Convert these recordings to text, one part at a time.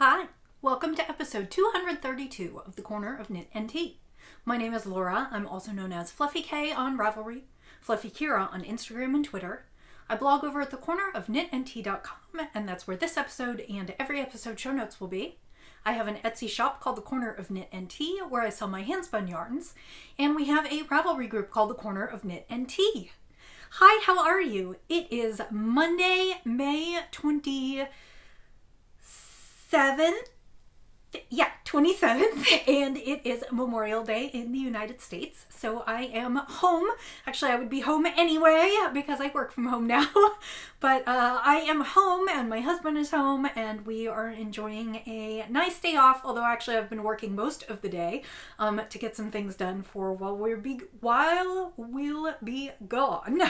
Hi, welcome to episode 232 of the Corner of Knit and Tea. My name is Laura. I'm also known as Fluffy K on Ravelry, Fluffy Kira on Instagram and Twitter. I blog over at thecornerofknitandtea.com, and that's where this episode and every episode show notes will be. I have an Etsy shop called The Corner of Knit and Tea, where I sell my handspun yarns, and we have a Ravelry group called The Corner of Knit and Tea. Hi, how are you? It is Monday, May 27th. 27th, and it is Memorial Day in the United States. So I am home. Actually, I would be home anyway because I work from home now. But I am home and my husband is home and we are enjoying a nice day off. Although actually I've been working most of the day to get some things done for while we'll be gone.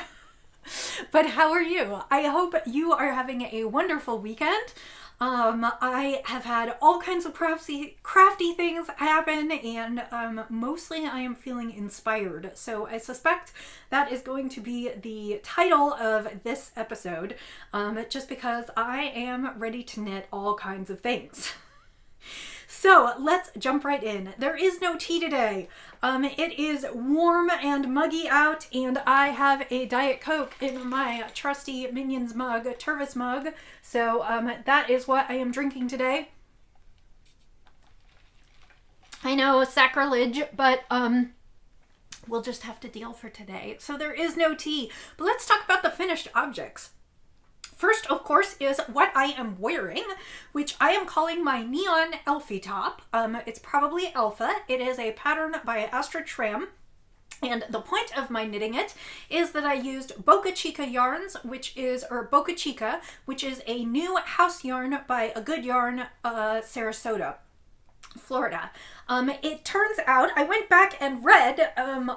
But how are you? I hope you are having a wonderful weekend. I have had all kinds of crafty things happen, and mostly I am feeling inspired. So I suspect that is going to be the title of this episode, just because I am ready to knit all kinds of things. So let's jump right in. There is no tea today. It is warm and muggy out, and I have a Diet Coke in my trusty Minions mug, Tervis mug. So that is what I am drinking today. I know, sacrilege, but we'll just have to deal for today. So there is no tea. But let's talk about the finished objects. First, of course, is what I am wearing, which I am calling my Neon Elfie top. It's probably Alpha. It is a pattern by Astrid Schramm. And the point of my knitting it is that I used Boca Chica yarns, which is a new house yarn by A Good Yarn, Sarasota, Florida. It turns out I went back and read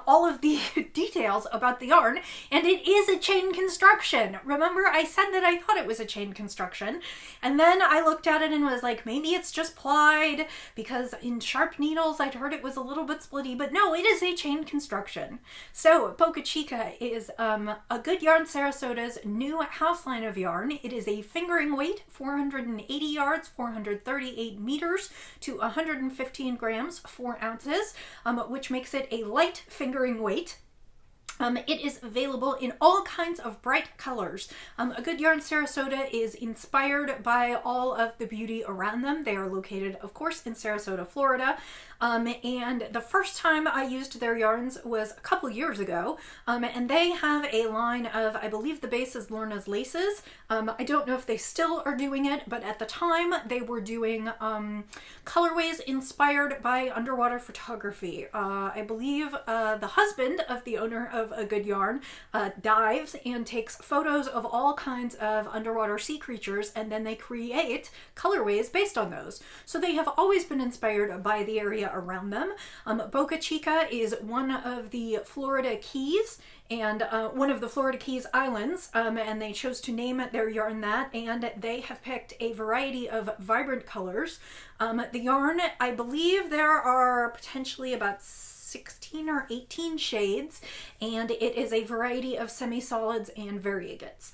all of the details about the yarn, and it is a chain construction. Remember, I said that I thought it was a chain construction, and then I looked at it and was like, maybe it's just plied, because in Sharp Needles I'd heard it was a little bit splitty, but no, it is a chain construction. So Boca Chica is A Good Yarn Sarasota's new house line of yarn. It is a fingering weight, 480 yards, 438 meters to 115 grams, 4 ounces, which makes it a light fingering weight. It is available in all kinds of bright colors. A Good Yarn Sarasota is inspired by all of the beauty around them. They are located, of course, in Sarasota, Florida. And the first time I used their yarns was a couple years ago. And they have a line of, I believe the base is Lorna's Laces. I don't know if they still are doing it, but at the time they were doing colorways inspired by underwater photography. I believe the husband of the owner of A Good Yarn dives and takes photos of all kinds of underwater sea creatures, and then they create colorways based on those. So they have always been inspired by the area around them. Boca Chica is one of the Florida Keys, and one of the Florida Keys Islands, and they chose to name their yarn that, and they have picked a variety of vibrant colors. The yarn, I believe there are potentially about 16 or 18 shades, and it is a variety of semi-solids and variegates.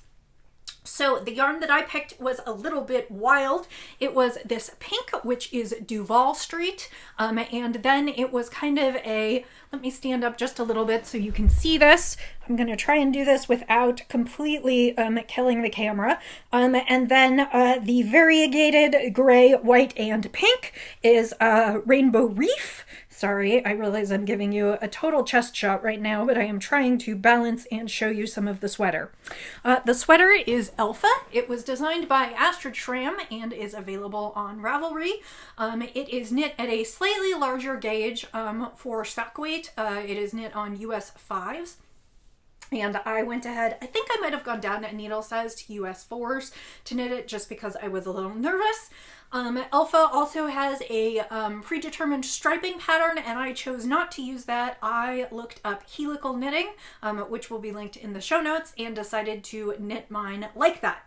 So the yarn that I picked was a little bit wild. It was this pink, which is Duval Street, and then it was kind of a, let me stand up just a little bit so you can see this. I'm going to try and do this without completely killing the camera. And then the variegated gray, white, and pink is Rainbow Reef. Sorry, I realize I'm giving you a total chest shot right now, but I am trying to balance and show you some of the sweater. The sweater is Alpha. It was designed by Astrid Schramm and is available on Ravelry. It is knit at a slightly larger gauge for stock weight. It is knit on US 5s. And I went ahead, I think I might have gone down a needle size to US 4s to knit it just because I was a little nervous. Alpha also has a predetermined striping pattern, and I chose not to use that. I looked up helical knitting, which will be linked in the show notes, and decided to knit mine like that.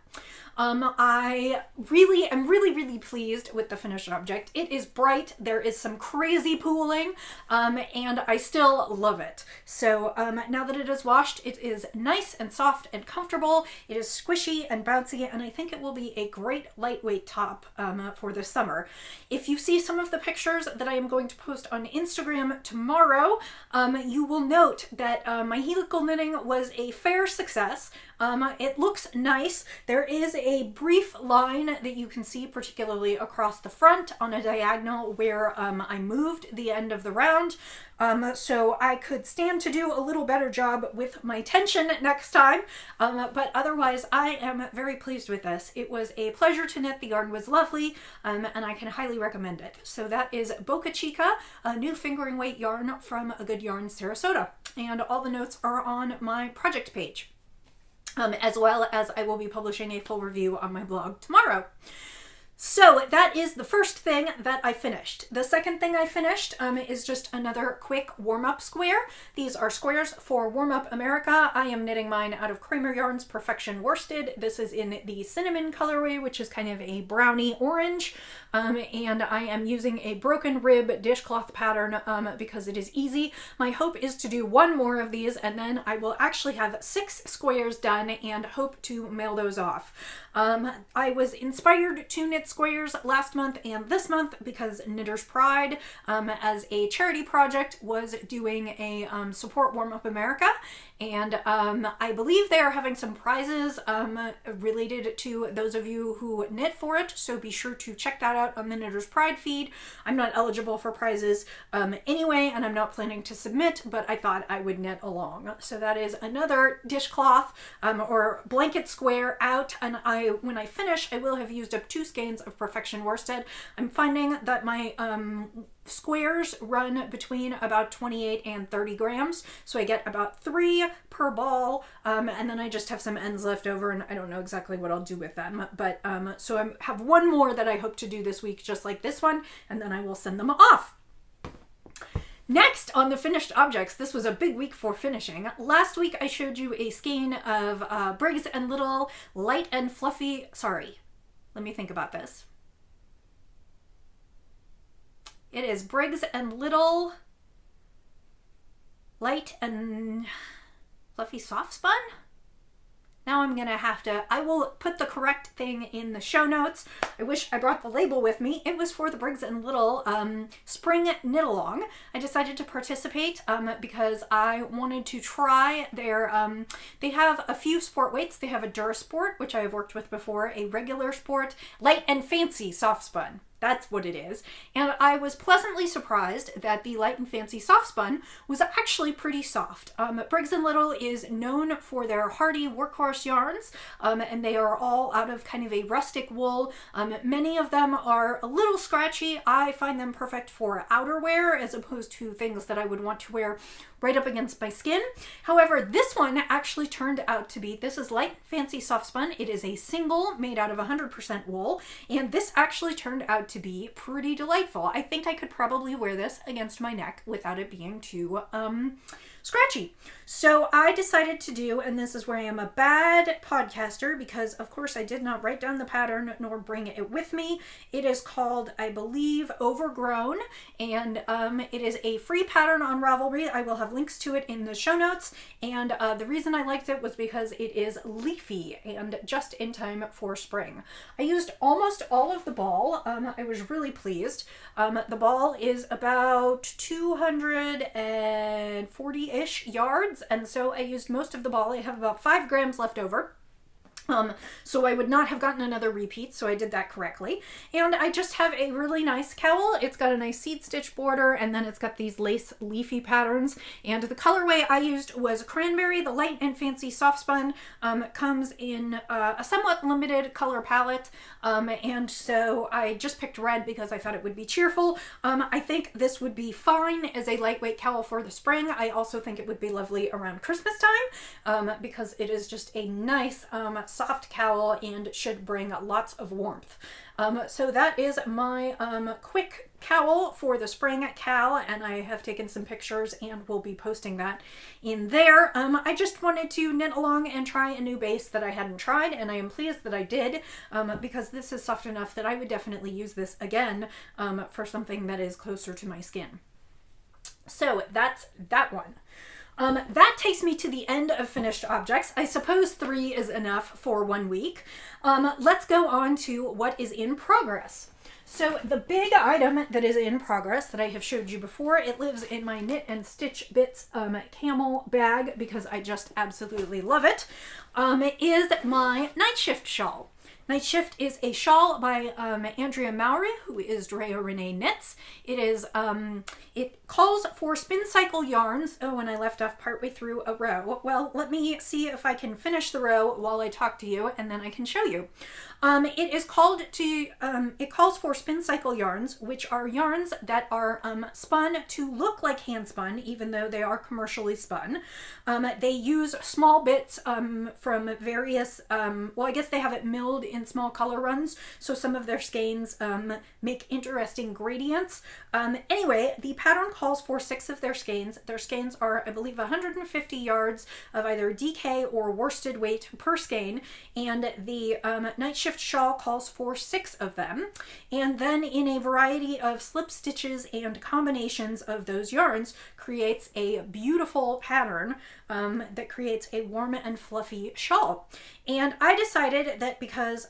I really am really pleased with the finished object. It is bright, there is some crazy pooling, and I still love it. So now that it is washed, it is nice and soft and comfortable. It is squishy and bouncy, and I think it will be a great lightweight top for the summer. If you see some of the pictures that I am going to post on Instagram tomorrow, you will note that my helical knitting was a fair success. It looks nice. There is a brief line that you can see, particularly across the front on a diagonal where I moved the end of the round. So I could stand to do a little better job with my tension next time, but otherwise I am very pleased with this. It was a pleasure to knit. The yarn was lovely, and I can highly recommend it. So that is Boca Chica, a new fingering weight yarn from A Good Yarn Sarasota, and all the notes are on my project page. As well as I will be publishing a full review on my blog tomorrow. So that is the first thing that I finished. The second thing I finished is just another quick warm-up square. These are squares for Warm Up America. I am knitting mine out of Kramer Yarn's Perfection Worsted. This is in the cinnamon colorway, which is kind of a brownie orange. And I am using a broken rib dishcloth pattern because it is easy. My hope is to do one more of these, and then I will actually have 6 squares done and hope to mail those off. I was inspired to knit squares last month and this month because Knitter's Pride, as a charity project, was doing a support Warm Up America, and I believe they are having some prizes related to those of you who knit for it, so be sure to check that out on the Knitter's Pride feed. I'm not eligible for prizes anyway, and I'm not planning to submit, but I thought I would knit along. So that is another dishcloth or blanket square out, and when I finish, I will have used up 2 skeins of Perfection Worsted. I'm finding that my squares run between about 28 and 30 grams, so I get about 3 per ball, and then I just have some ends left over, and I don't know exactly what I'll do with them, but so I have one more that I hope to do this week, just like this one, and then I will send them off. Next on the finished objects, this was a big week for finishing. Last week I showed you a skein of Briggs & Little light and fluffy, sorry, let me think about this. It is Briggs & Little light and fluffy soft spun? Now I'm gonna have to, I will put the correct thing in the show notes. I wish I brought the label with me. It was for the Briggs & Little Spring Knit Along. I decided to participate because I wanted to try their, they have a few sport weights. They have a Durasport, which I have worked with before, a regular sport, light and fancy soft spun. That's what it is. And I was pleasantly surprised that the Light and Fancy Soft Spun was actually pretty soft. Briggs & Little is known for their hardy workhorse yarns, and they are all out of kind of a rustic wool. Many of them are a little scratchy. I find them perfect for outerwear as opposed to things that I would want to wear right up against my skin. However, this one actually turned out to be, this is Light Fancy Soft Spun. It is a single made out of 100% wool, and this actually turned out to be pretty delightful. I think I could probably wear this against my neck without it being too scratchy. So I decided to do, and this is where I am a bad podcaster because of course I did not write down the pattern nor bring it with me. It is called, I believe, Overgrown, and it is a free pattern on Ravelry. I will have links to it in the show notes, and the reason I liked it was because it is leafy and just in time for spring. I used almost all of the ball. I was really pleased. The ball is about 240-ish yards, and so I used most of the ball. I have about 5 grams left over. So I would not have gotten another repeat, so I did that correctly. And I just have a really nice cowl. It's got a nice seed stitch border, and then it's got these lace leafy patterns. And the colorway I used was Cranberry. The Light and Fancy Soft Spun comes in a somewhat limited color palette, and so I just picked red because I thought it would be cheerful. I think this would be fine as a lightweight cowl for the spring. I also think it would be lovely around Christmas time because it is just a nice soft cowl and should bring lots of warmth. So that is my quick cowl for the spring cowl, and I have taken some pictures and will be posting that in there. I just wanted to knit along and try a new base that I hadn't tried, and I am pleased that I did because this is soft enough that I would definitely use this again for something that is closer to my skin. So that's that one. That takes me to the end of finished objects. I suppose 3 is enough for 1 week. Let's go on to what is in progress. So the big item that is in progress that I have showed you before, it lives in my Knit and Stitch Bits camel bag because I just absolutely love it, is my Night Shift shawl. Night Shift is a shawl by Andrea Mowry, who is Drea Renee Knits. It is, it calls for spin cycle yarns. Oh, and I left off partway through a row. Well, let me see if I can finish the row while I talk to you, and then I can show you. It calls for spin cycle yarns, which are yarns that are spun to look like hand spun, even though they are commercially spun. They use small bits from various, well, I guess they have it milled in small color runs, so some of their skeins make interesting gradients. Anyway, the pattern calls for 6 of their skeins. Their skeins are, I believe, 150 yards of either DK or worsted weight per skein, and the Night Shift shawl calls for 6 of them. And then in a variety of slip stitches and combinations of those yarns creates a beautiful pattern that creates a warm and fluffy shawl. And I decided that because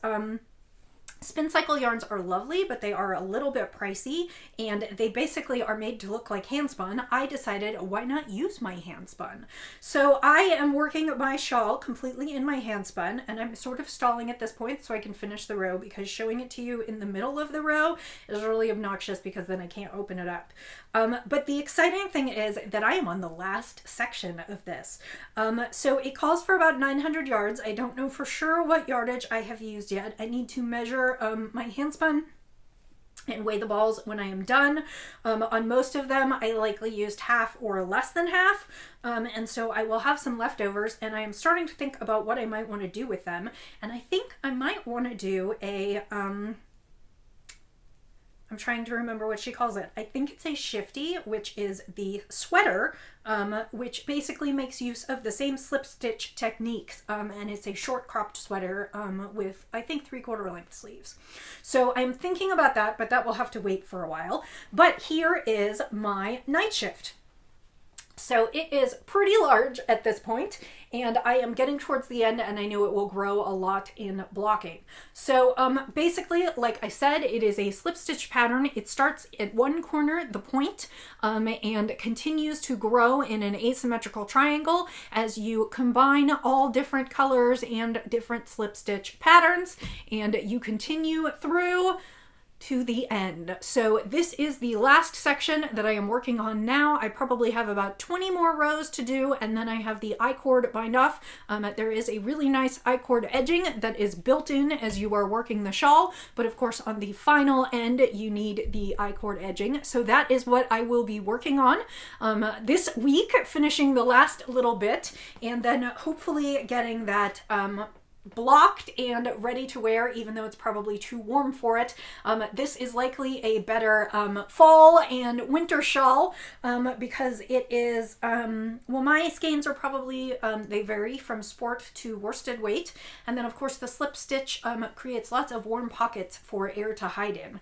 spin cycle yarns are lovely, but they are a little bit pricey, and they basically are made to look like hand spun, I decided why not use my hand spun. So I am working my shawl completely in my hand spun, and I'm sort of stalling at this point so I can finish the row, because showing it to you in the middle of the row is really obnoxious because then I can't open it up. But the exciting thing is that I am on the last section of this. So it calls for about 900 yards. I don't know for sure what yardage I have used yet. I need to measure my hand spun and weigh the balls when I am done. On most of them, I likely used half or less than half, and so I will have some leftovers, and I am starting to think about what I might want to do with them, and I think I might want to do a, I'm trying to remember what she calls it. I think it's a shifty, which is the sweater, which basically makes use of the same slip stitch techniques, and it's a short cropped sweater with, I think, 3/4 length sleeves. So I'm thinking about that, but that will have to wait for a while. But here is my Night Shift. So it is pretty large at this point, and I am getting towards the end, and I know it will grow a lot in blocking. So basically, like I said, it is a slip stitch pattern. It starts at one corner, the point, and continues to grow in an asymmetrical triangle as you combine all different colors and different slip stitch patterns, and you continue through to the end. So this is the last section that I am working on now. I probably have about 20 more rows to do, and then I have the I-cord bind off. There is a really nice I-cord edging that is built in as you are working the shawl, but of course on the final end you need the I-cord edging. So that is what I will be working on this week, finishing the last little bit, and then hopefully getting that blocked and ready to wear, even though it's probably too warm for it. This is likely a better fall and winter shawl because it is, well, my skeins are probably, they vary from sport to worsted weight. And then of course the slip stitch creates lots of warm pockets for air to hide in.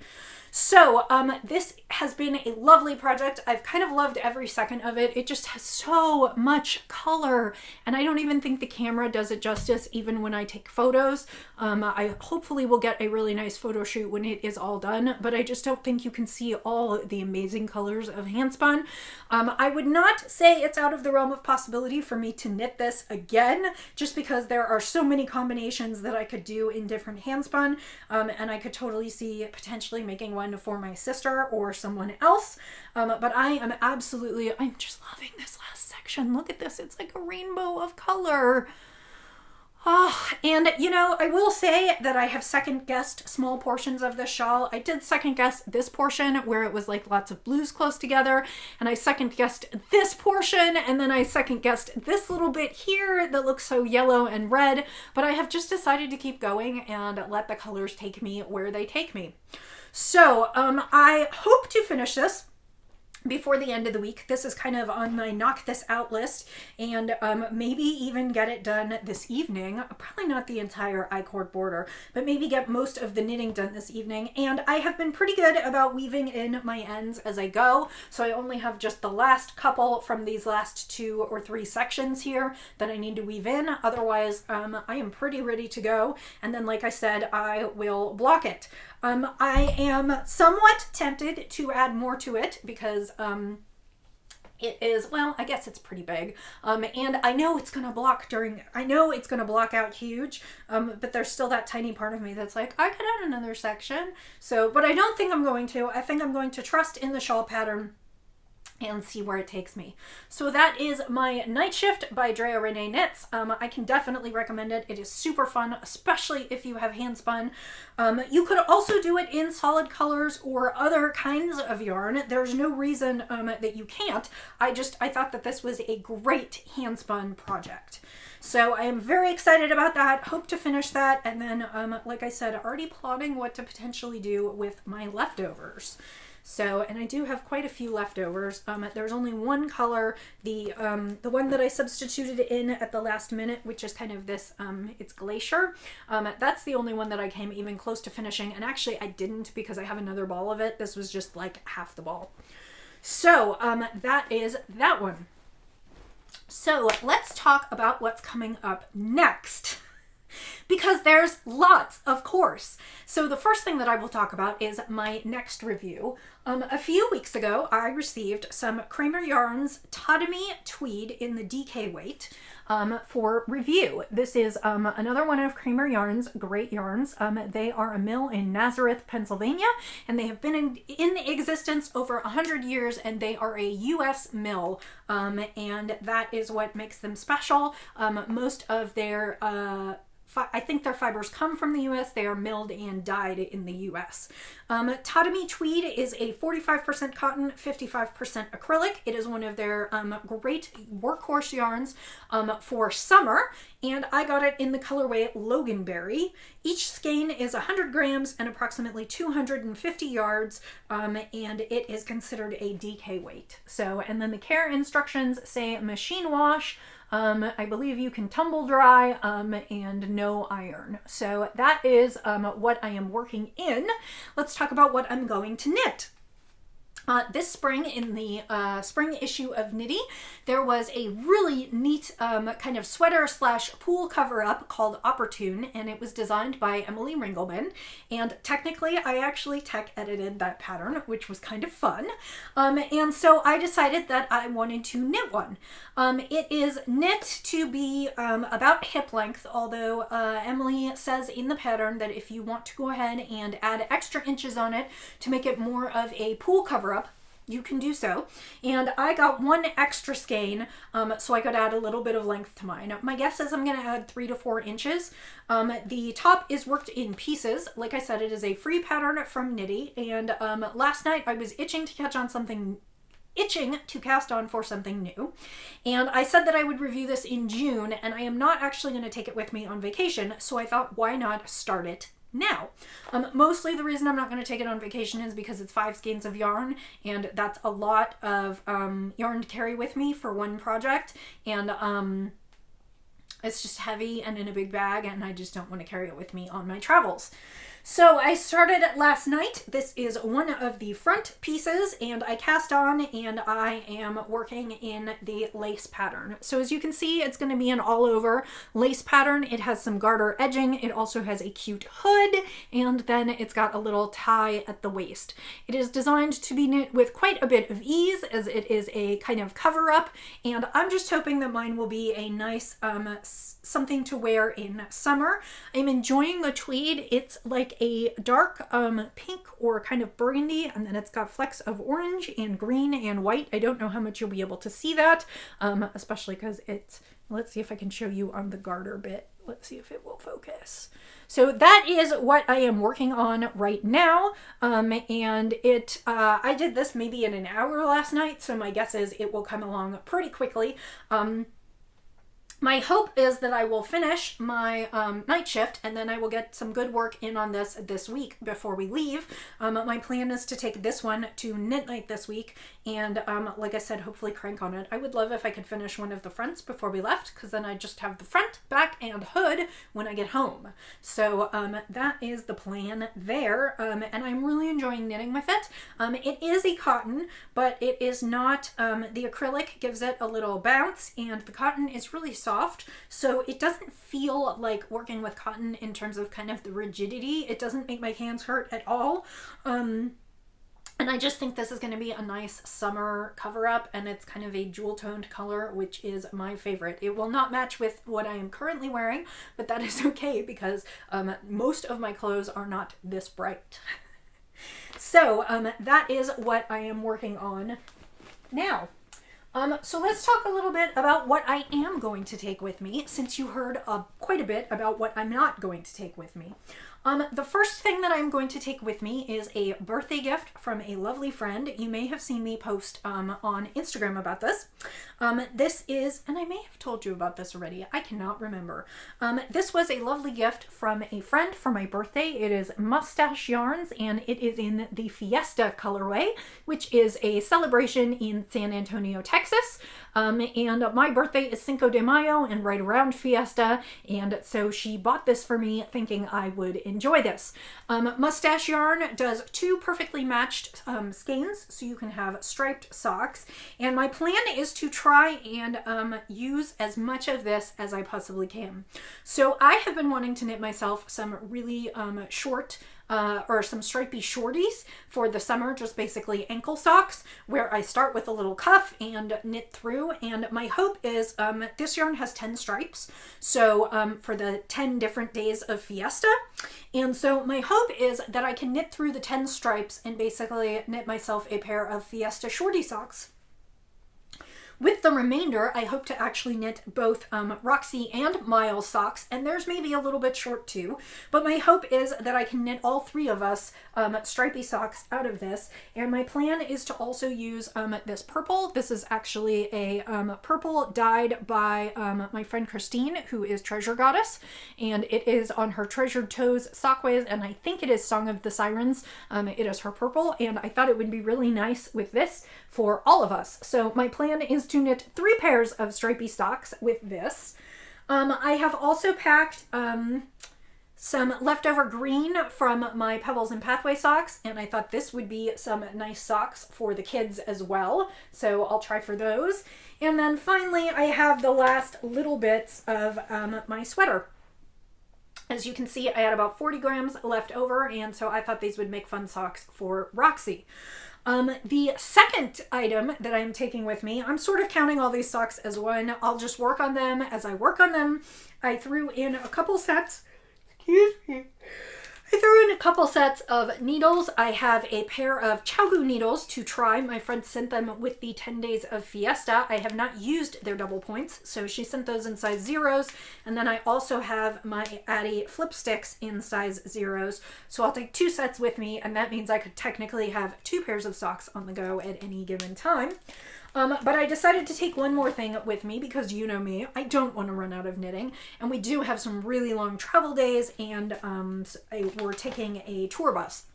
So this has been a lovely project. I've kind of loved every second of it. It just has so much color, and I don't even think the camera does it justice even when I take photos. I hopefully will get a really nice photo shoot when it is all done, but I just don't think you can see all the amazing colors of handspun. I would not say it's out of the realm of possibility for me to knit this again, just because there are so many combinations that I could do in different handspun, and I could totally see potentially making one for my sister or someone else. But I am absolutely, I'm just loving this last section. Look at this. It's like a rainbow of color. Oh, and you know, I will say that I have second guessed small portions of this shawl. I did second guess this portion where it was like lots of blues close together, and I second guessed this portion, and then I second guessed this little bit here that looks so yellow and red, but I have just decided to keep going and let the colors take me where they take me. So I hope to finish this before the end of the week. This is kind of on my knock this out list, and maybe even get it done this evening. Probably not the entire I-cord border, but maybe get most of the knitting done this evening. And I have been pretty good about weaving in my ends as I go, so I only have just the last couple from these last 2 or 3 sections here that I need to weave in. Otherwise, I am pretty ready to go, and then like I said, I will block it. I am somewhat tempted to add more to it because it is, well, I guess it's pretty big. And I know it's going to block out huge, but there's still that tiny part of me that's like, I could add another section. So, but I don't think I'm going to. I think I'm going to trust in the shawl pattern and see where it takes me. So that is my Night Shift by Drea Renee Knits. I can definitely recommend it. It is super fun, especially if you have hand spun. You could also do it in solid colors or other kinds of yarn. There's no reason that you can't. I thought that this was a great hand spun project. So I am very excited about that. Hope to finish that. And then, like I said, already plotting what to potentially do with my leftovers. So, and I do have quite a few leftovers. There's only one color, the one that I substituted in at the last minute, which is kind of this, it's Glacier. That's the only one that I came even close to finishing. And actually I didn't, because I have another ball of it. This was just like half the ball. So, that is that one. So let's talk about what's coming up next. Because there's lots, of course. So the first thing that I will talk about is my next review. A few weeks ago, I received some Kramer Yarns Totomy Tweed in the DK weight for review. This is another one of Kramer Yarns' great yarns. They are a mill in Nazareth, Pennsylvania, and they have been in existence over 100 years, and they are a U.S. mill, and that is what makes them special. Most of their I think their fibers come from the U.S. They are milled and dyed in the U.S. Totomy Tweed is a 45% cotton, 55% acrylic. It is one of their great workhorse yarns for summer, and I got it in the colorway Loganberry. Each skein is 100 grams and approximately 250 yards, and it is considered a DK weight. So, and then the care instructions say machine wash, I believe you can tumble dry, and no iron. So that is what I am working in. Let's talk about what I'm going to knit. This spring, in the spring issue of Knitty, there was a really neat kind of sweater slash pool cover up called Opportune, and it was designed by Emily Ringelman. And technically, I actually tech edited that pattern, which was kind of fun. And so I decided that I wanted to knit one. It is knit to be about hip length, although Emily says in the pattern that if you want to go ahead and add extra inches on it to make it more of a pool cover up, you can do so. And I got one extra skein so I could add a little bit of length to mine. My guess is I'm going to add 3 to 4 inches. The top is worked in pieces. Like I said, it is a free pattern from Knitty, and last night I was itching to cast on for something new, and I said that I would review this in June, and I am not actually going to take it with me on vacation, so I thought, why not start it now? Mostly the reason I'm not going to take it on vacation is because it's 5 skeins of yarn, and that's a lot of yarn to carry with me for one project, and it's just heavy and in a big bag, and I just don't want to carry it with me on my travels. So I started last night. This is one of the front pieces, and I cast on, and I am working in the lace pattern. So as you can see, it's going to be an all over lace pattern. It has some garter edging. It also has a cute hood, and then it's got a little tie at the waist. It is designed to be knit with quite a bit of ease, as it is a kind of cover up, and I'm just hoping that mine will be a nice something to wear in summer. I'm enjoying the tweed. It's like a dark pink or kind of burgundy, and then it's got flecks of orange and green and white. I don't know how much you'll be able to see that, especially because it's, let's see if I can show you on the garter bit. Let's see if it will focus. So that is what I am working on right now, and I did this maybe in an hour last night, so my guess is it will come along pretty quickly. My hope is that I will finish my night shift and then I will get some good work in on this week before we leave. My plan is to take this one to knit night this week and like I said, hopefully crank on it. I would love if I could finish one of the fronts before we left because then I just have the front, back, and hood when I get home. So that is the plan there, and I'm really enjoying knitting with it. It is a cotton, but it is not, the acrylic gives it a little bounce and the cotton is really soft, so it doesn't feel like working with cotton in terms of kind of the rigidity. It doesn't make my hands hurt at all. And I just think this is going to be a nice summer cover-up, and it's kind of a jewel-toned color, which is my favorite. It will not match with what I am currently wearing, but that is okay because most of my clothes are not this bright. So that is what I am working on now. So let's talk a little bit about what I am going to take with me, since you heard quite a bit about what I'm not going to take with me. The first thing that I'm going to take with me is a birthday gift from a lovely friend. You may have seen me post on Instagram about this. This is, and I may have told you about this already, I cannot remember. This was a lovely gift from a friend for my birthday. It is Mustache Yarns, and it is in the Fiesta colorway, which is a celebration in San Antonio, Texas. And my birthday is Cinco de Mayo and right around Fiesta, and so she bought this for me thinking I would enjoy this. Mustache Yarn does two perfectly matched skeins, so you can have striped socks, and my plan is to try and use as much of this as I possibly can. So I have been wanting to knit myself some really short or some stripy shorties for the summer, just basically ankle socks, where I start with a little cuff and knit through. And my hope is this yarn has 10 stripes, so for the 10 different days of Fiesta. And so my hope is that I can knit through the 10 stripes and basically knit myself a pair of Fiesta shorty socks. With the remainder, I hope to actually knit both Roxy and Miles socks, and theirs may be a little bit short too, but my hope is that I can knit all three of us stripy socks out of this, and my plan is to also use this purple. This is actually a purple dyed by my friend Christine, who is Treasure Goddess, and it is on her Treasured Toes sockways, and I think it is Song of the Sirens. It is her purple, and I thought it would be really nice with this for all of us. So my plan is to knit 3 pairs of stripy socks with this. I have also packed some leftover green from my Pebbles and Pathway socks, and I thought this would be some nice socks for the kids as well, so I'll try for those. And then finally I have the last little bits of my sweater. As you can see, I had about 40 grams left over, and so I thought these would make fun socks for Roxy. The second item that I'm taking with me, I'm sort of counting all these socks as one. I'll just work on them as I work on them. I threw in a couple sets, excuse me, I threw in a couple sets of needles. I have a pair of ChiaoGoo needles to try. My friend sent them with the 10 days of Fiesta. I have not used their double points, so she sent those in size 0s. And then I also have my Addie flip sticks in size 0s. So I'll take 2 sets with me, and that means I could technically have 2 pairs of socks on the go at any given time. But I decided to take one more thing with me because you know me, I don't want to run out of knitting, and we do have some really long travel days, and we're taking a tour bus.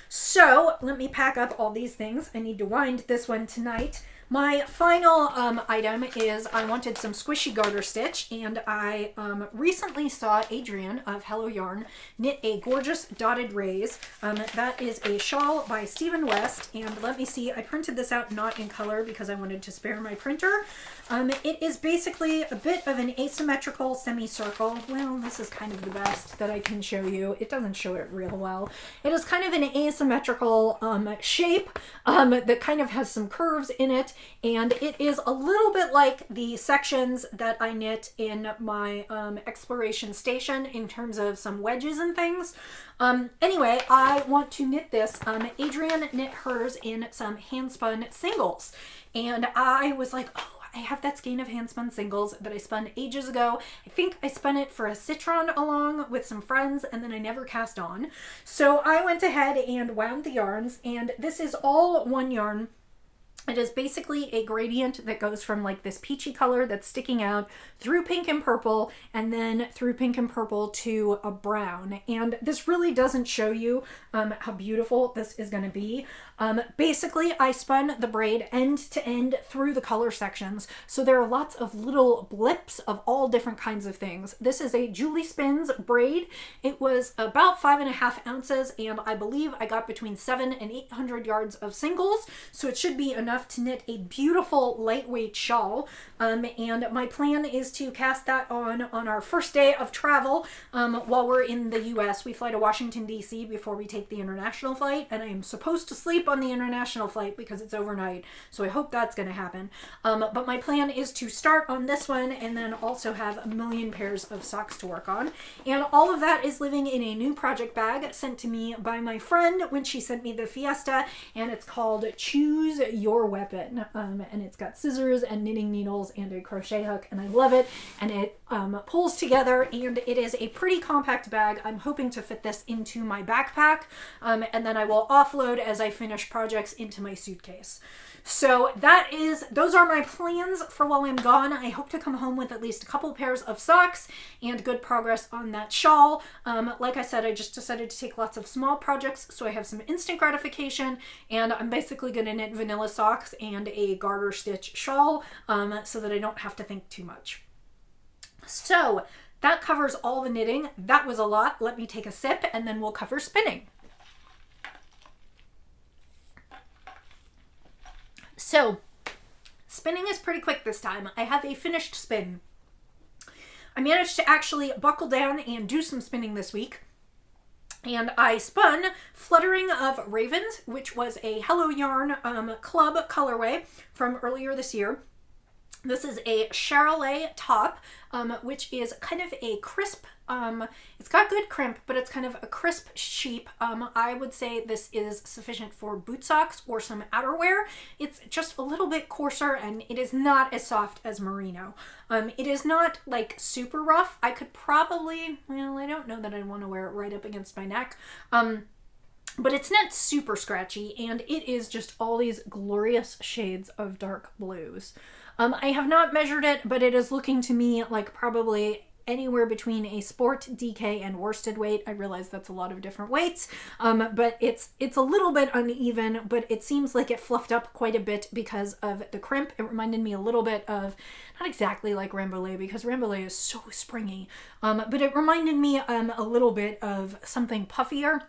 So let me pack up all these things. I need to wind this one tonight. My final item is I wanted some squishy garter stitch, and I recently saw Adrian of Hello Yarn knit a gorgeous dotted raise. That is a shawl by Stephen West, and let me see, I printed this out not in color because I wanted to spare my printer. It is basically a bit of an asymmetrical semicircle. Well, this is kind of the best that I can show you. It doesn't show it real well. It is kind of an asymmetrical shape that kind of has some curves in it, and it is a little bit like the sections that I knit in my exploration station in terms of some wedges and things. Anyway, I want to knit this. Adrian knit hers in some hand-spun singles, and I was like, oh, I have that skein of hand-spun singles that I spun ages ago. I think I spun it for a citron along with some friends, and then I never cast on. So I went ahead and wound the yarns, and this is all one yarn. It is basically a gradient that goes from like this peachy color that's sticking out through pink and purple, and then through pink and purple to a brown. And this really doesn't show you how beautiful this is going to be. Basically, I spun the braid end to end through the color sections, so there are lots of little blips of all different kinds of things. This is a Julie Spins braid. It was about 5.5 ounces, and I believe I got between 700 and 800 yards of singles, so it should be enough to knit a beautiful lightweight shawl. And my plan is to cast that on our first day of travel while we're in the US. We fly to Washington, D.C. before we take the international flight, and I am supposed to sleep on the international flight because it's overnight, so I hope that's going to happen. But my plan is to start on this one and then also have a million pairs of socks to work on. And all of that is living in a new project bag sent to me by my friend when she sent me the Fiesta, and it's called Choose Your Weapon. And it's got scissors and knitting needles and a crochet hook, and I love it. And it pulls together, and it is a pretty compact bag. I'm hoping to fit this into my backpack, and then I will offload as I finish projects into my suitcase. So those are my plans for while I'm gone. I hope to come home with at least a couple pairs of socks and good progress on that shawl. Like I said, I just decided to take lots of small projects so I have some instant gratification, and I'm basically going to knit vanilla socks and a garter stitch shawl so that I don't have to think too much. So that covers all the knitting. That was a lot. Let me take a sip and then we'll cover spinning. So, spinning is pretty quick this time. I have a finished spin. I managed to actually buckle down and do some spinning this week. And I spun Fluttering of Ravens, which was a Hello Yarn Club colorway from earlier this year. This is a Charolais top, which is kind of a crisp, it's got good crimp, but it's kind of a crisp sheep. I would say this is sufficient for boot socks or some outerwear. It's just a little bit coarser, and it is not as soft as merino. It is not like super rough. I could probably, well, I don't know that I'd want to wear it right up against my neck. But it's not super scratchy, and it is just all these glorious shades of dark blues. I have not measured it, but it is looking to me like probably anywhere between a sport, DK, and worsted weight. I realize that's a lot of different weights, but it's a little bit uneven, but it seems like it fluffed up quite a bit because of the crimp. It reminded me a little bit of, not exactly like Rambouillet, because Rambouillet is so springy, but it reminded me a little bit of something puffier.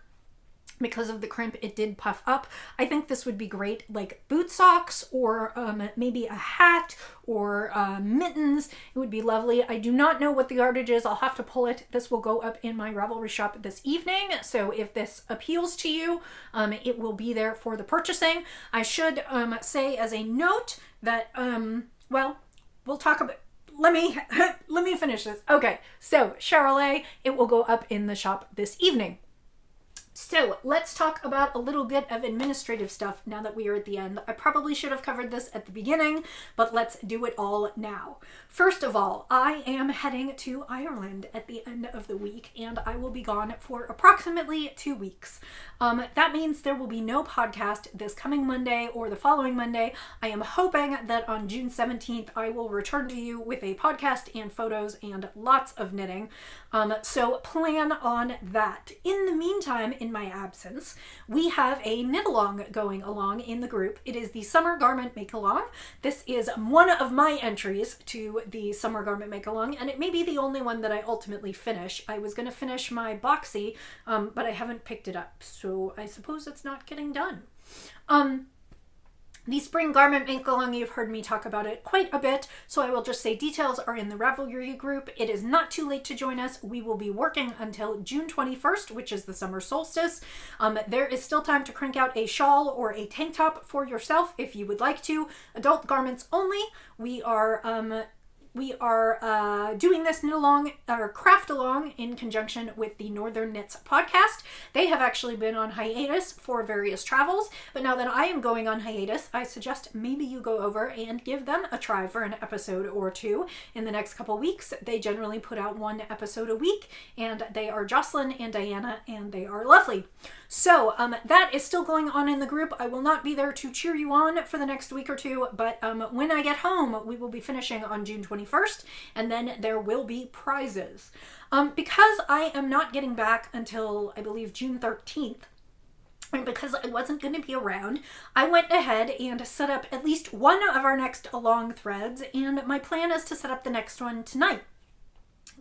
Because of the crimp, it did puff up. I think this would be great like boot socks or maybe a hat or mittens. It would be lovely. I do not know what the yardage is. I'll have to pull it. This will go up in my Ravelry shop this evening. So if this appeals to you, it will be there for the purchasing. I should say as a note that, well, we'll talk about, let me finish this. Okay, so Charolais, it will go up in the shop this evening. So let's talk about a little bit of administrative stuff now that we are at the end. I probably should have covered this at the beginning, but let's do it all now. First of all, I am heading to Ireland at the end of the week, and I will be gone for approximately 2 weeks. That means there will be no podcast this coming Monday or the following Monday. I am hoping that on June 17th, I will return to you with a podcast and photos and lots of knitting. So plan on that. In the meantime, in my absence, we have a knit-along going along in the group. It is the Summer Garment Make-Along. This is one of my entries to the Summer Garment Make-Along, and it may be the only one that I ultimately finish. I was going to finish my boxy, but I haven't picked it up, so I suppose it's not getting done. The Spring Garment Make-Along, you've heard me talk about it quite a bit, so I will just say details are in the Ravelry group. It is not too late to join us. We will be working until June 21st, which is the summer solstice. There is still time to crank out a shawl or a tank top for yourself if you would like to. Adult garments only. We are we are doing this knit along or craft along in conjunction with the Northern Knits podcast. They have actually been on hiatus for various travels, but now that I am going on hiatus, I suggest maybe you go over and give them a try for an episode or two in the next couple weeks. They generally put out one episode a week, and they are Jocelyn and Diana, and they are lovely. So that is still going on in the group. I will not be there to cheer you on for the next week or two, but when I get home, we will be finishing on June 21st, and then there will be prizes. Because I am not getting back until, I believe, June 13th, and because I wasn't going to be around, I went ahead and set up at least one of our next along threads, and my plan is to set up the next one tonight.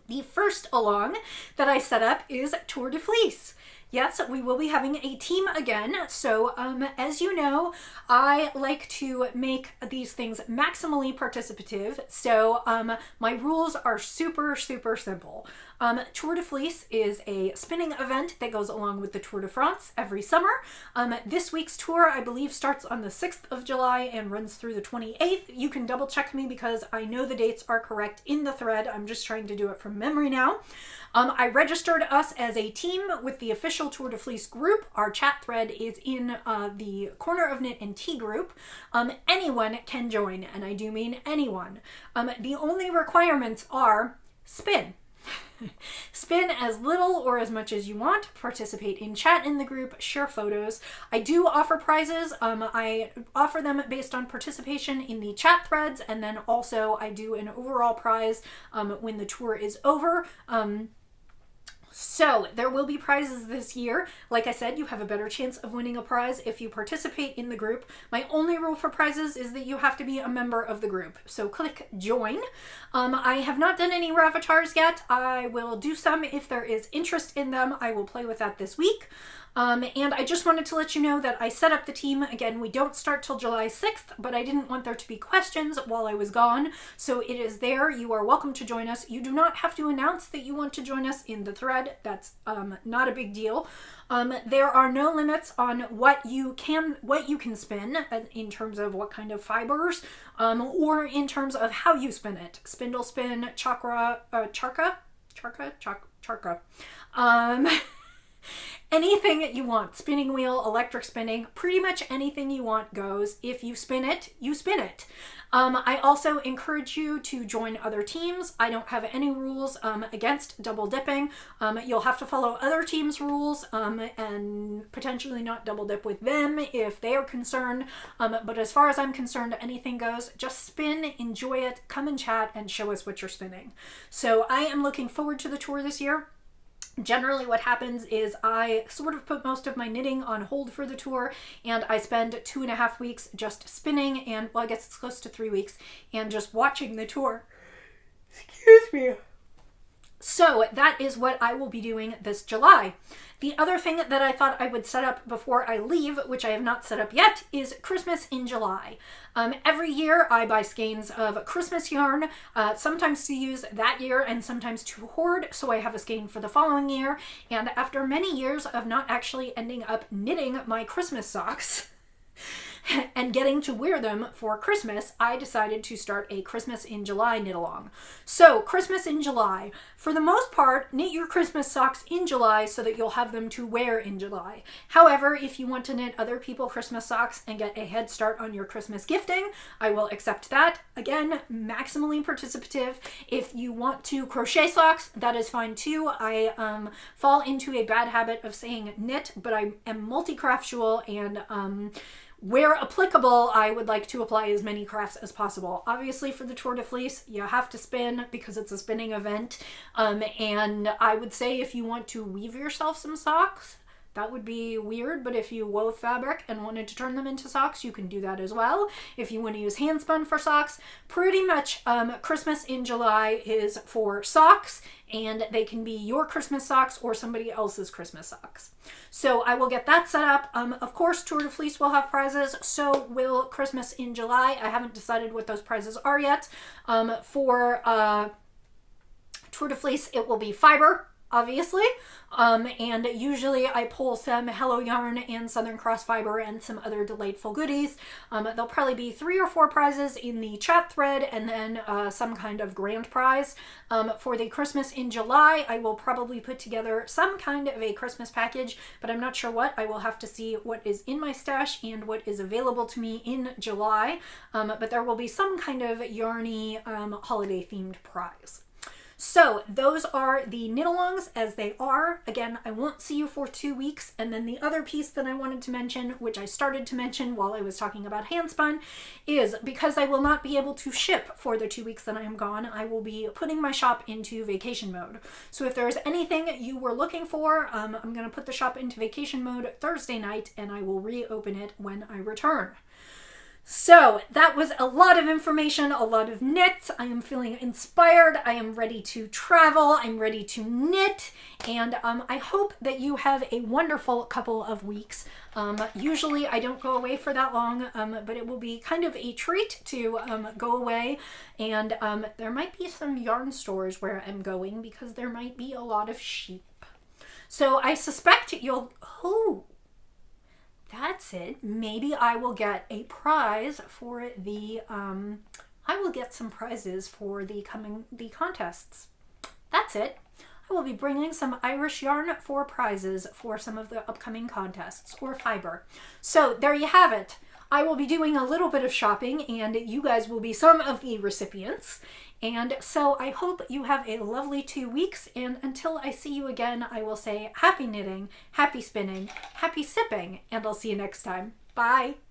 The first along that I set up is Tour de Fleece. Yes, we will be having a team again. So as you know, I like to make these things maximally participative. So my rules are super, super simple. Tour de Fleece is a spinning event that goes along with the Tour de France every summer. This week's tour, I believe, starts on the 6th of July and runs through the 28th. You can double check me because I know the dates are correct in the thread. I'm just trying to do it from memory now. I registered us as a team with the official Tour de Fleece group. Our chat thread is in the Corner of Knit and Tea group. Anyone can join, and I do mean anyone. The only requirements are spin. Spin as little or as much as you want, participate in chat in the group, share photos. I do offer prizes. I offer them based on participation in the chat threads, and then also I do an overall prize when the tour is over. So there will be prizes this year. Like I said, you have a better chance of winning a prize if you participate in the group. My only rule for prizes is that you have to be a member of the group. So click join. I have not done any Ravatars yet. I will do some if there is interest in them. I will play with that this week. And I just wanted to let you know that I set up the team. Again, we don't start till July 6th, but I didn't want there to be questions while I was gone. So it is there. You are welcome to join us. You do not have to announce that you want to join us in the thread. That's not a big deal. There are no limits on what you can spin in terms of what kind of fibers, or in terms of how you spin it. Spindle spin, charka. Anything that you want, spinning wheel, electric spinning, pretty much anything you want goes. If you spin it, you spin it. I also encourage you to join other teams. I don't have any rules against double dipping. You'll have to follow other teams' rules and potentially not double dip with them if they are concerned. But as far as I'm concerned, anything goes. Just spin, enjoy it, come and chat, and show us what you're spinning. So I am looking forward to the tour this year. Generally what happens is I sort of put most of my knitting on hold for the tour, and I spend 2.5 weeks just spinning, and well, I guess it's close to 3 weeks, and just watching the tour. Excuse me. So that is what I will be doing this July. The other thing that I thought I would set up before I leave, which I have not set up yet, is Christmas in July. Every year I buy skeins of Christmas yarn, sometimes to use that year and sometimes to hoard, so I have a skein for the following year. And after many years of not actually ending up knitting my Christmas socks and getting to wear them for Christmas, I decided to start a Christmas in July knit along. So Christmas in July, for the most part, knit your Christmas socks in July so that you'll have them to wear in July. However, if you want to knit other people Christmas socks and get a head start on your Christmas gifting, I will accept that. Again, maximally participative. If you want to crochet socks, that is fine too. I fall into a bad habit of saying knit, but I am multi-craftual, and where applicable, I would like to apply as many crafts as possible. Obviously, for the Tour de Fleece, you have to spin because it's a spinning event. And I would say if you want to weave yourself some socks, that would be weird, but if you wove fabric and wanted to turn them into socks, you can do that as well. If you want to use hand spun for socks, pretty much Christmas in July is for socks, and they can be your Christmas socks or somebody else's Christmas socks. So I will get that set up. Of course, Tour de Fleece will have prizes, so will Christmas in July. I haven't decided what those prizes are yet. For Tour de Fleece, it will be fiber. obviously. And usually I pull some Hello Yarn and Southern Cross Fiber and some other delightful goodies. There'll probably be 3 or 4 prizes in the chat thread, and then some kind of grand prize. For the Christmas in July, I will probably put together some kind of a Christmas package, but I'm not sure what. I will have to see what is in my stash and what is available to me in July. But there will be some kind of yarny holiday themed prize. So those are the knit-alongs as they are. Again, I won't see you for 2 weeks. And then the other piece that I wanted to mention, which I started to mention while I was talking about Handspun, is because I will not be able to ship for the 2 weeks that I am gone, I will be putting my shop into vacation mode. So if there's anything you were looking for, I'm going to put the shop into vacation mode Thursday night, and I will reopen it when I return. So that was a lot of information, a lot of knits. I am feeling inspired. I am ready to travel. I'm ready to knit. And I hope that you have a wonderful couple of weeks. Usually I don't go away for that long, but it will be kind of a treat to go away. And there might be some yarn stores where I'm going because there might be a lot of sheep. So I suspect you'll... Oh, that's it. Maybe I will get a prize for the, I will get some prizes for the contests. That's it. I will be bringing some Irish yarn for prizes for some of the upcoming contests, or fiber. So there you have it. I will be doing a little bit of shopping, and you guys will be some of the recipients. And so I hope you have a lovely 2 weeks, and until I see you again, I will say happy knitting, happy spinning, happy sipping, and I'll see you next time. Bye!